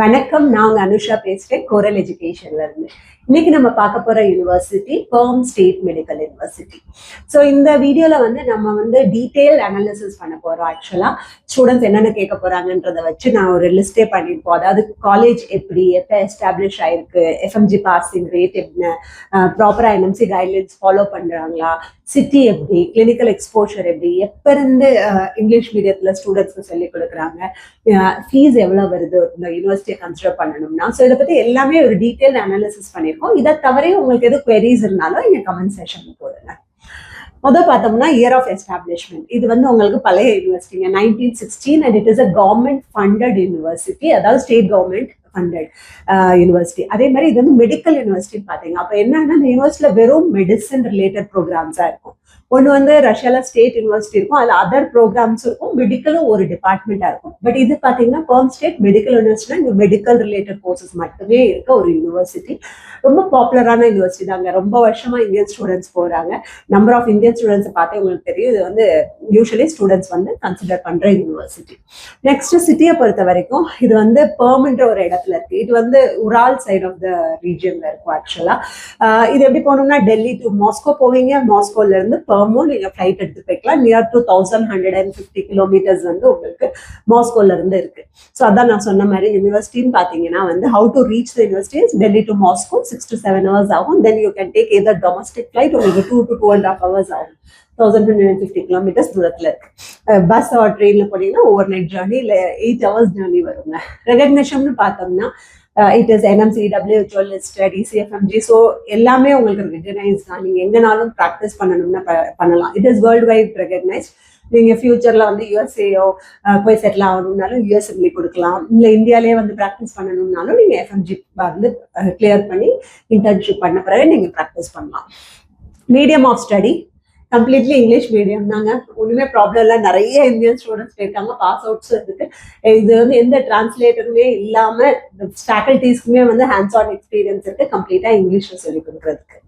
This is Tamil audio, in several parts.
வணக்கம், நான் உங்க அனுஷா பேசுறேன், கோரல் எஜுகேஷன்ல இருந்து. இன்னைக்கு நம்ம பார்க்க போற university perm state medical university. So இந்த வீடியோல நம்ம டீடைல் அனாலிசிஸ் பண்ண போறோம். ஆக்சுவலா ஸ்டூடெண்ட்ஸ் என்னென்ன கேட்க போறாங்கன்றதை வச்சு நான் ஒரு லிஸ்டே பண்ணியிருப்போம். அதாவது காலேஜ் எப்படி எப்போ எஸ்டாப்ளிஷ் ஆயிருக்கு, எஃப்எம்ஜி பாசிங் ரேட் என்ன, ப்ராப்பரா என்எம்சி கைட்லைன்ஸ் ஃபாலோ பண்றாங்களா, சிட்டி எப்படி, கிளினிக்கல் எக்ஸ்போஷர் எப்படி, எப்ப இருந்து இங்கிலீஷ் மீடியத்துல ஸ்டூடெண்ட்ஸ்க்கு சொல்லிக் கொடுக்குறாங்க, ஃபீஸ் எவ்வளவு வருது இந்த யூனிவர்சிட்டியை கன்சிடர் பண்ணணும்னா. ஸோ இதை பத்தி எல்லாமே ஒரு டீடைல் அனாலிசிஸ் பண்ணியிருக்கோம். இதை தவிர உங்களுக்கு எது குவெரிஸ் இருந்தாலும் இங்க கமெண்ட் செக்ஷன் போடுங்க. முதல் பார்த்தோம்னா இயர் ஆஃப் எஸ்டாப்ளிஷ்மெண்ட். இது உங்களுக்கு பழைய யூனிவர்சிட்டிங்க, 1916, and it is a government funded university, அதாவது ஸ்டேட் கவர்மெண்ட் ஃபண்டட் யூனிவர்சிட்டி. அதே மாதிரி இது மெடிக்கல் யூனிவர்சிட்டி பாத்தீங்க. அப்ப என்னன்னா இந்த யூனிவர்சிட்டியில வெறும் மெடிசன் ரிலேட்டட் ப்ரோக்ராம்ஸா இருக்கும். ஒன்று ரஷ்யால ஸ்டேட் யூனிவர்சிட்டி இருக்கும், அதுல அதர் ப்ரோக்ராம்ஸ் இருக்கும், மெடிக்கலும் ஒரு டிபார்ட்மெண்டா இருக்கும். பட் இது பாத்தீங்கன்னா பெர்ம் ஸ்டேட் மெடிக்கல் யூனிவர்சிட்டி, இந்த மெடிக்கல் ரிலேட்டட் கோர்சஸ் மட்டுமே இருக்க ஒரு யூனிவர்சிட்டி. ரொம்ப பாப்புலரான யூனிவர்சிட்டி தாங்க. ரொம்ப வருஷமா இந்தியன் ஸ்டூடெண்ட்ஸ் போறாங்க. நம்பர் ஆஃப் இந்தியன் ஸ்டூடெண்ட்ஸ் பார்த்தே உங்களுக்கு தெரியும். இது யூஸ்வலி ஸ்டூடெண்ட்ஸ் கன்சிடர் பண்ற யூனிவர்சிட்டி. நெக்ஸ்ட் சிட்டியை பொறுத்த வரைக்கும் இது பெர்ம்ன்ற ஒரு இடத்துல இருக்கு. இது உரால் சைட் ஆஃப் த ரீஜியன்ல இருக்கும். ஆக்சுவலா இது எப்படி போகணும்னா டெல்லி டு மாஸ்கோ போவீங்க, மாஸ்கோல இருந்து பெர்மும் நீங்க ஃபிளைட் எடுத்து போய்க்கலாம். நியர் டு 1150 கிலோமீட்டர்ஸ் உங்களுக்கு மாஸ்கோல இருந்து இருக்கு. ஸோ அதான் நான் சொன்ன மாதிரி யூனிவர்சிட்டின்னு பாத்தீங்கன்னா how to reach the university is Delhi to Moscow 6 to 7 hours ஆகும். தென் you can take either domestic flight, உங்களுக்கு 2 to 2.5 hours ஆகும். 1250 கிலோமீட்டர்ஸ் தூரத்துல இருக்கு. பஸ் ஆர் ட்ரெயின்ல போனீங்கன்னா ஓவர் நைட் ஜேர்னி இல்ல 8 hours ஜேர்னி வருங்க. ரெகக்னேஷன் பார்த்தோம்னா it is NMC, WHO listed, ECFMG. So எல்லாமே உங்களுக்கு ரெகனைஸ் தான். நீங்க எங்கனாலும் ப்ராக்டிஸ் பண்ணணும்னா பண்ணலாம். It is world wide recognised. நீங்க ஃபியூச்சர்ல யூஎஸ்ஏயோ போய் செட்டில் ஆகணும்னாலும் யூஎஸ்எம்லி கொடுக்கலாம். இல்ல இந்தியாலே ப்ராக்டிஸ் பண்ணணும்னாலும் நீங்க எஃப்எம்ஜி கிளியர் பண்ணி இன்டர்ன்ஷிப் பண்ண பிறகு நீங்க ப்ராக்டிஸ் பண்ணலாம். Medium of study completely English medium தாங்க. ஒண்ணுமே ப்ராப்ளம் இல்லை. நிறைய இந்தியன் ஸ்டூடெண்ட்ஸ் போயிருக்காங்க, பாஸ் அவுட்ஸ் இருக்கு. இது எந்த டிரான்ஸ்லேட்டருமே இல்லாம ஃபேக்கல்டிஸ்க்குமே ஹேண்ட்ஸ் ஆன் எக்ஸ்பீரியன்ஸ் இருக்கு கம்ப்ளீட்டா இங்கிலீஷ்ல சொல்லி கொடுக்கறதுக்கு.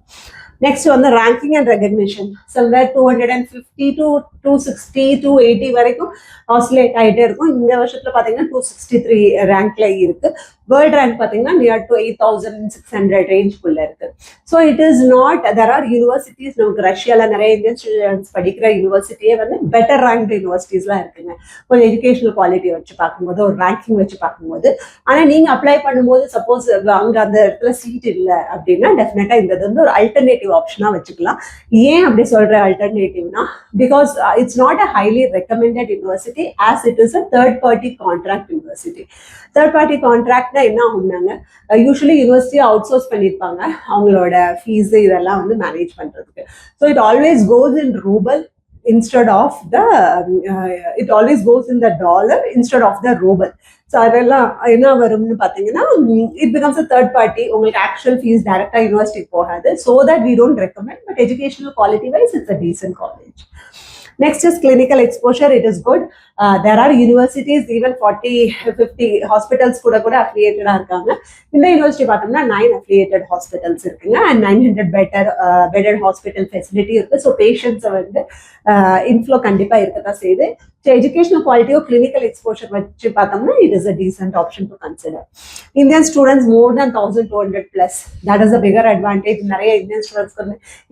Next ranking and recognition. Somewhere 250 to 260 280 வரைக்கும் ஆசிலேட் ஆகிட்டே இருக்கும். இந்த வருஷத்துல பாத்தீங்கன்னா 263 ரேங்க்ல இருக்கு. வேர்ல்ட் ரேங்க் பாத்தீங்கன்னா நியர் டு 8600 ரேஞ்ச்குள்ள இருக்கு. So it is not, there are universities நமக்கு ரஷ்யால நிறைய இந்தியன் ஸ்டூடெண்ட்ஸ் படிக்கிற யூனிவர்சிட்டியே பெட்டர் ரேங்க்டு யூனிவர்சிட்டிஸ்லாம் இருக்குங்க. ஒரு எஜுகேஷனல் குவாலிட்டி வச்சு பார்க்கும்போது, ஒரு ரேங்கிங் வச்சு பார்க்கும்போது. ஆனா நீங்க அப்ளை பண்ணும்போது சப்போஸ் அங்க அந்த இடத்துல சீட் இல்லை அப்படின்னா டெஃபினட்டா இந்த ஒரு அல்டர்னேட்டிவ் ஆப்ஷனா வச்சுக்கலாம். ஏன் அப்படி சொல்ற அல்டர்னேட்டிவ்னா, because it's not a highly recommended university as it is a third party contract university. Third party கான்ட்ராக்ட்னா என்ன ஆகும்னாங்க, யூஸ்வலி யூனிவர்சிட்டி அவுட் சோர்ஸ் பண்ணியிருப்பாங்க அவங்களோட ஃபீஸ் இதெல்லாம் மேனேஜ் பண்றதுக்கு. So it always goes in ruble instead of the it always goes in the dollar instead of the ruble. So அதெல்லாம் என்ன வரும்னு பார்த்தீங்கன்னா, it becomes a third party. உங்களுக்கு ஆக்சுவல் ஃபீஸ் டைரக்டா யூனிவர்சிட்டி போகாது. So that we don't recommend, but educational quality wise it's a decent college. Next is clinical exposure. It is good. There are universities even 40-50 hospitals கூட affiliated இருக்காங்க. இந்த யூனிவர்சிட்டி பார்த்தோம்னா 9 affiliated hospitals இருக்குங்க, and 900 bedded hospital facility இருக்கு. ஸோ பேஷண்ட்ஸ் இன்ஃப்ளோ கண்டிப்பா இருக்கதான் செய்யுது. ஸோ எஜுகேஷனல் குவாலிட்டியோ கிளினிக்கல் எக்ஸ்போஷர் வச்சு பார்த்தோம்னா it is a decent option to consider. Indian students more than 1200+. That is a bigger advantage. நிறைய Indian students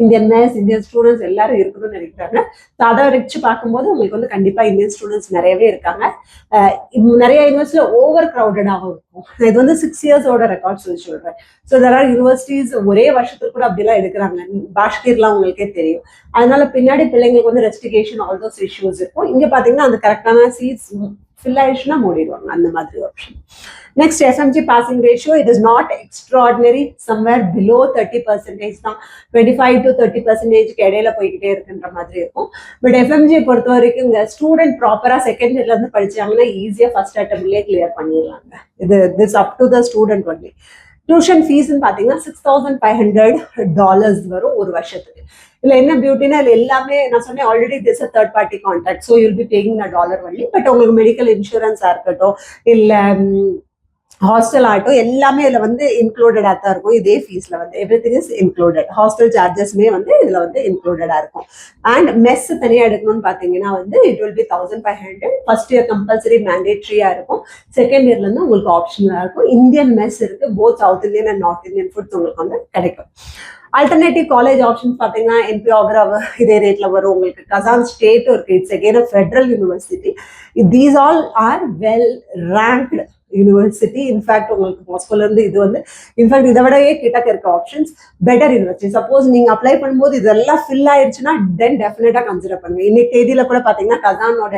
Indian nurse, Indian students எல்லாரும் இருக்கணும்னு நினைக்கிறாங்க. ஸோ அதை வச்சு பார்க்கும்போது உங்களுக்கு கண்டிப்பா இந்தியன் ஸ்டூடெண்ட்ஸ் நிறையவே இருக்காங்க. நிறைய யூனிவர்சிட்டியில ஓவர் கிரௌடடாகவும் இருக்கும். இது 6 இயர்ஸோட ரெக்கார்ட்ஸ் வச்சு சொல்றேன். ஸோ தெர் ஆர் யூனிவர்சிட்டிஸ் ஒரே வருஷத்துக்கு கூட அப்படிலாம் எடுக்கிறாங்க. பாஷ்கீர்லாம் உங்களுக்கே தெரியும். அதனால பின்னாடி பிள்ளைங்களுக்கு ரெஸ்டிகேஷன் ஆல் தோஸ் இஷ்யூஸ் இருக்கும். இங்க பாத்தீங்கன்னா அந்த கரெக்டான சீட்ஸ் ஃபில் ஆயிடுச்சுன்னா மூடிடுவாங்க, அந்த மாதிரி option. Next FMG passing ratio. It is not extraordinary. Somewhere below 30% தான். 25 to 30% இடையில போய்கிட்டே இருக்குன்ற மாதிரி இருக்கும். பட் எஃப்எம்ஜியை பொறுத்த வரைக்கும் இங்க ஸ்டூடெண்ட் ப்ராப்பரா செகண்ட் இயர்ல இருந்து படிச்சாங்கன்னா ஈஸியா ஃபர்ஸ்ட் அட்டம்ப்ட்லயே கிளியர் பண்ணிடலாங்க. This up to the student only. Tuition ஃபீஸ்ன்னு பாத்தீங்கன்னா $6500 வரும் ஒரு வருஷத்துக்கு. இல்ல என்ன பியூட்டினா இல்ல எல்லாமே நான் சொன்னேன் already this a third party contract. So you'll be paying $1 only. But உங்களுக்கு மெடிக்கல் இன்சூரன்ஸா இருக்கட்டும், இல்ல ஹாஸ்டல் ஆகட்டும் எல்லாமே இதில் வந்து இன்க்ளூடடாக தான் இருக்கும். இதே ஃபீஸில் வந்து எவ்ரிதிங் இஸ் இன்க்ளூடட். ஹாஸ்டல் சார்ஜஸ்மே வந்து இதில் வந்து இன்க்ளூடடாக இருக்கும். அண்ட் மெஸ் தனியாக எடுக்கணும்னு பார்த்தீங்கன்னா வந்து it will be 1500. First year compulsory மேண்டேட்ரியாக இருக்கும். செகண்ட் இயர்லேருந்து உங்களுக்கு ஆப்ஷனலாக இருக்கும். இந்தியன் மெஸ் இருக்குது. Both south Indian and north Indian foods உங்களுக்கு வந்து கிடைக்கும். ஆல்டர்னேட்டிவ் காலேஜ் ஆப்ஷன்ஸ் பார்த்தீங்கன்னா என்பிஆகிரா இதே ரேட்டில் வரும். உங்களுக்கு கசான் ஸ்டேட்டும் இருக்குது. It's again a federal university. These all R well ranked university. In fact உங்களுக்கு மாஸ்கோல இருந்து இது வந்து இன்ஃபேக்ட் இதை விடவே கிட்டக்க இருக்க ஆப்ஷன்ஸ் பெட்டர் யூனிவர்சிட்டி. சப்போஸ் நீங்க அப்ளை பண்ணும்போது இதெல்லாம் ஃபில் ஆயிடுச்சுன்னா தென் டெஃபினட்டா கன்சிடர் பண்ணுங்க. இன்னைக்கு தேதியில கூட பாத்தீங்கன்னா கசானோட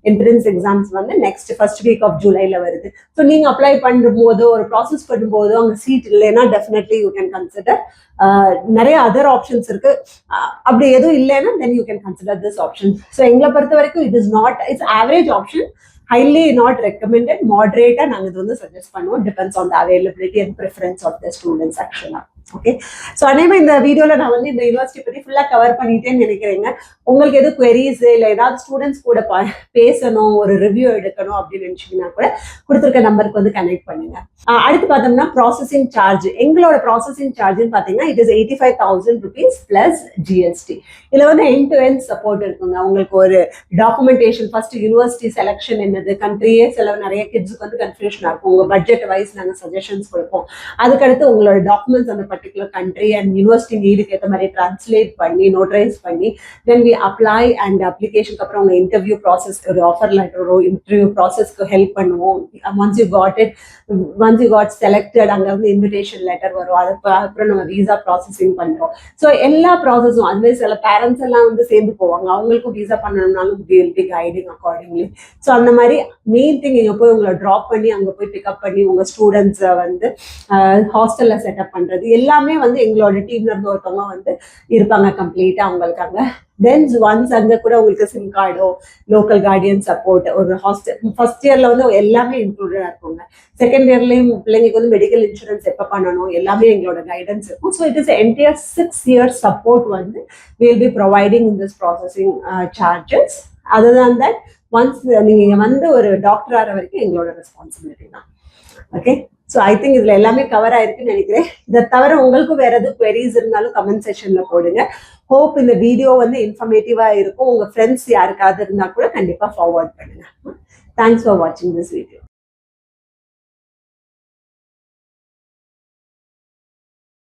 என்ட்ரன்ஸ் எக்ஸாம்ஸ் வந்து நெக்ஸ்ட் ஃபர்ஸ்ட் வீக் ஆஃப் ஜூலைல வருது. ஸோ நீங்க அப்ளை பண்ணும்போது ஒரு ப்ராசஸ் பண்ணும்போது அங்கே சீட் இல்லைன்னா டெஃபினெட்லி யூ கேன் கன்சிடர். நிறைய அதர் ஆப்ஷன்ஸ் இருக்கு. அப்படி எதுவும் இல்லைன்னா then you can consider this option. So எங்களை பொறுத்த வரைக்கும் it is not it's average option. highly not recommended, moderate நாங்கள் இது வந்து சஜஸ்ட் பண்ணுவோம். Depends on the availability and preference of the students ஆக்சுவலாக. ஓகே, ஸோ அதேமாதிரி இந்த வீடியோவில் நான் வந்து இந்த யூனிவர்சிட்டி பற்றி ஃபுல்லாக கவர் பண்ணிட்டேன்னு நினைக்கிறேங்க. உங்களுக்கு எதுவும் குவெரிஸ் இல்லை ஏதாவது ஸ்டூடெண்ட்ஸ் கூட பேசணும், ஒரு ரிவ்யூ எடுக்கணும் அப்படின்னு நினச்சிங்கன்னா கூட கொடுத்துருக்க நம்பருக்கு வந்து கனெக்ட் பண்ணுங்க. அடுத்து பார்த்தோம்னா ப்ராசஸிங் சார்ஜ். எங்களோட ப்ராசஸிங் சார்ஜ்னு பார்த்தீங்கன்னா it is 85,000 rupees plus GST. இதில் வந்து எண்ட் டு எண்ட் சப்போர்ட் இருக்குங்க. உங்களுக்கு ஒரு டாக்குமெண்டேஷன், ஃபர்ஸ்ட் யூனிவர்சிட்டி செலெக்ஷன் என்னது, கண்ட்ரியே சில நிறைய கிட்ஸுக்கு வந்து கன்ஃபியூஷனாக இருக்கும். உங்கள் பட்ஜெட் வைஸ் நாங்கள் சஜஷன்ஸ் கொடுப்போம். அதுக்கடுத்து உங்களோட டாக்குமெண்ட்ஸ் அந்த பர்டிகுலர் கண்ட்ரி அண்ட் யூனிவர்சிட்டி நீடுக்கு ஏற்ற மாதிரி டிரான்ஸ்லேட் பண்ணி நோட்டரைஸ் பண்ணி தென் வி அப்ளை அண்ட் அப்ளிகேஷனுக்கு அப்புறம் உங்கள் இன்டர்வியூ ப்ராசஸ், ஒரு ஆஃபர் லெட்டரோ இன்டர்வியூ ப்ராசஸ்க்கு ஹெல்ப் பண்ணுவோம். ஒன்ஸ் யூ காட் செலக்டட் அங்கே வந்து இன்விடேஷன் லெட்டர் வரும். அதுக்கு அப்புறம் நம்ம விசா ப்ராசஸிங் பண்ணுறோம். ஸோ எல்லா ப்ராசஸும் அதுவே சில பேரண்ட்ஸ் எல்லாம் வந்து சேர்ந்து போவாங்க. அவங்களுக்கும் விசா பண்ணணும்னாலும் will be guiding accordingly. So அந்த மாதிரி மெயின் திங் இங்கே போய் உங்களை ட்ராப் பண்ணி அங்கே போய் பிக்கப் பண்ணி உங்கள் ஸ்டூடெண்ட்ஸை வந்து ஹாஸ்டலில் செட்டப் பண்ணுறது எல்லாமே வந்து எங்களோட டீம்ல இருந்து ஒருத்தவங்க வந்து இருப்பாங்க கம்ப்ளீட்டா அவங்களுக்காக. தென் ஒன்ஸ் அங்கே கூட உங்களுக்கு சிம் கார்டோ லோக்கல் கார்டியன் சப்போர்ட், ஒரு ஹாஸ்டல் ஃபர்ஸ்ட் இயர்ல வந்து எல்லாமே இன்க்ளூடடா இருக்குங்க. செகண்ட் இயர்லயும் பிள்ளைங்களுக்கு வந்து மெடிக்கல் இன்சூரன்ஸ் எப்போ பண்ணணும் எல்லாமே எங்களோட கைடன்ஸ் இருக்கும். So it is entire 6 years support வந்து will be providing in this processing charges. Other than that once நீங்க வந்து ஒரு டாக்டர் ஆகிற வரைக்கும் எங்களோட ரெஸ்பான்சிபிலிட்டி தான். ஓகே, ஸோ ஐ திங்க் இதில் எல்லாமே கவர் ஆயிருக்குன்னு நினைக்கிறேன். இதை தவிர உங்களுக்கும் வேற எதுவும் குவெரிஸ் இருந்தாலும் கமெண்ட் செக்ஷன்ல போடுங்க. ஹோப் இந்த வீடியோ வந்து இன்ஃபர்மேட்டிவா இருக்கும். உங்க ஃப்ரெண்ட்ஸ் யாருக்காவது இருந்தால் கூட கண்டிப்பாக ஃபார்வர்ட் பண்ணுங்க. தேங்க்ஸ் ஃபார் வாட்சிங் திஸ் வீடியோ.